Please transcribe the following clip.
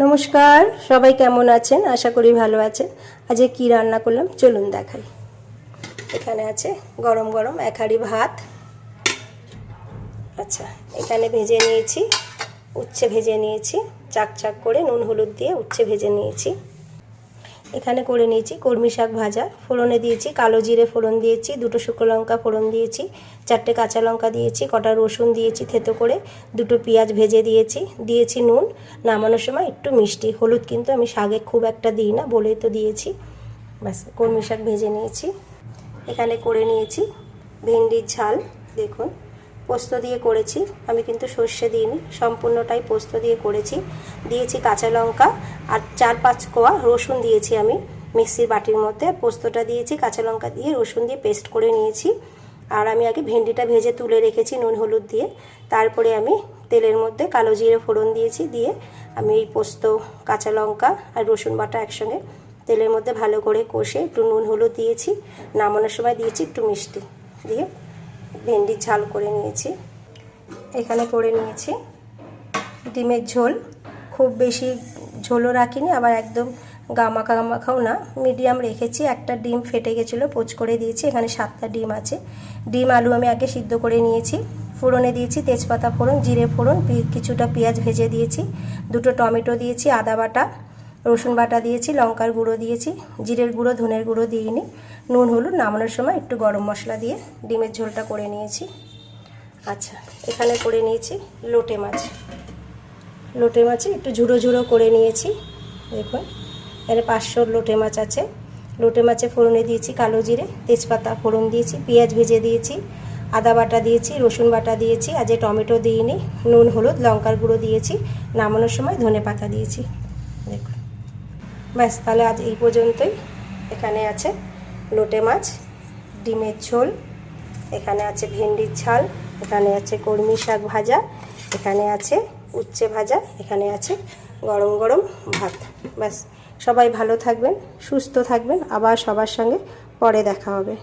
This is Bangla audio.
নমস্কার, সবাই কেমন আছেন? আশা করি ভালো আছেন। আজকে কি রান্না করলাম চলুন দেখাই। এখানে আছে গরম গরম এক হাঁড়ি ভাত। আচ্ছা, এখানে ভেজে নিয়েছি, উচ্ছে ভেজে নিয়েছি, চাক চাক করে নুন হলুদ দিয়ে উচ্ছে ভেজে নিয়েছি। এখানে করে নিয়েছি কলমি শাক ভাজা, ফোড়নে দিয়েছি কালো জিরে ফোড়ন দিয়েছি, দুটো শুকনো লঙ্কা ফোড়ন দিয়েছি, 4টে কাঁচা লঙ্কা দিয়েছি, কটা রসুন দিয়েছি থেতো করে, দুটো পেঁয়াজ ভেজে দিয়েছি নুন, নামানোর সময় একটু মিষ্টি। হলুদ কিন্তু আমি শাকে খুব একটা দিই না বলেই তো দিয়েছি। ব্যাস, কলমি শাক ভেজে নিয়েছি। এখানে করে নিয়েছি ভেন্ডির ঝাল, দেখুন পোস্ত দিয়ে করেছি, আমি কিন্তু সর্ষে দিইনি, সম্পূর্ণটাই পোস্ত দিয়ে করেছি। দিয়েছি কাঁচা লঙ্কা আর 4-5 কোয়া রসুন দিয়েছি আমি মিক্সির বাটির মধ্যে। পোস্তটা দিয়েছি, কাঁচা লঙ্কা দিয়ে রসুন দিয়ে পেস্ট করে নিয়েছি। আর আমি আগে ভেন্ডিটা ভেজে তুলে রেখেছি নুন হলুদ দিয়ে। তারপরে আমি তেলের মধ্যে কালো জিরে ফোড়ন দিয়েছি, দিয়ে আমি এই পোস্ত, কাঁচা লঙ্কা আর রসুন বাটা একসঙ্গে তেলের মধ্যে ভালো করে কষে একটু নুন হলুদ দিয়েছি, নামানোর সময় দিয়েছি একটু মিষ্টি দিয়ে ভেন্ডির ঝাল করে নিয়েছি। এখানে করে নিয়েছি ডিমের ঝোল, খুব বেশি ঝোলও রাখিনি আবার একদম গামাখা গামাখাও না, মিডিয়াম রেখেছি। একটা ডিম ফেটে গেছিলো, পোচ করে দিয়েছি। এখানে 7টা ডিম আছে। ডিম আলু আমি আগে সিদ্ধ করে নিয়েছি। ফোড়নে দিয়েছি তেজপাতা ফোড়ন, জিরে ফোড়ন, কিছুটা পেঁয়াজ ভেজে দিয়েছি, দুটো টমেটো দিয়েছি, আদা বাটা, রসুন বাটা দিয়েছি, লঙ্কার গুঁড়ো দিয়েছি, জিরের গুঁড়ো ধনের গুঁড়ো দিইনি, নুন হলুদ, নামানোর সময় একটু গরম মশলা দিয়ে ডিমের ঝোলটা করে নিয়েছি। আচ্ছা, এখানে করে নিয়েছি লোটে মাছ একটু ঝুড়ো ঝুড়ো করে নিয়েছি। দেখুন এখানে 500 লোটে মাছ আছে। লোটে মাছে ফোড়নে দিয়েছি কালো জিরে, তেজপাতা ফোড়ন দিয়েছি, পেঁয়াজ ভেজে দিয়েছি, আদা বাটা দিয়েছি, রসুন বাটা দিয়েছি, আজ টমেটো দিইনি, নুন হলুদ লঙ্কার গুঁড়ো দিয়েছি, নামানোর সময় ধনে পাতা দিয়েছি। দেখুন ব্যাস, তাহলে আজ এই পর্যন্তই। এখানে আছে লোটে মাছ, ডিমের ঝোল, এখানে আছে ভেন্ডির ঝাল, এখানে আছে কলমি শাক ভাজা, এখানে আছে উচ্ছে ভাজা, এখানে আছে গরম গরম ভাত। ব্যাস, সবাই ভালো থাকবেন, সুস্থ থাকবেন, আবার সবার সঙ্গে পরে দেখা হবে।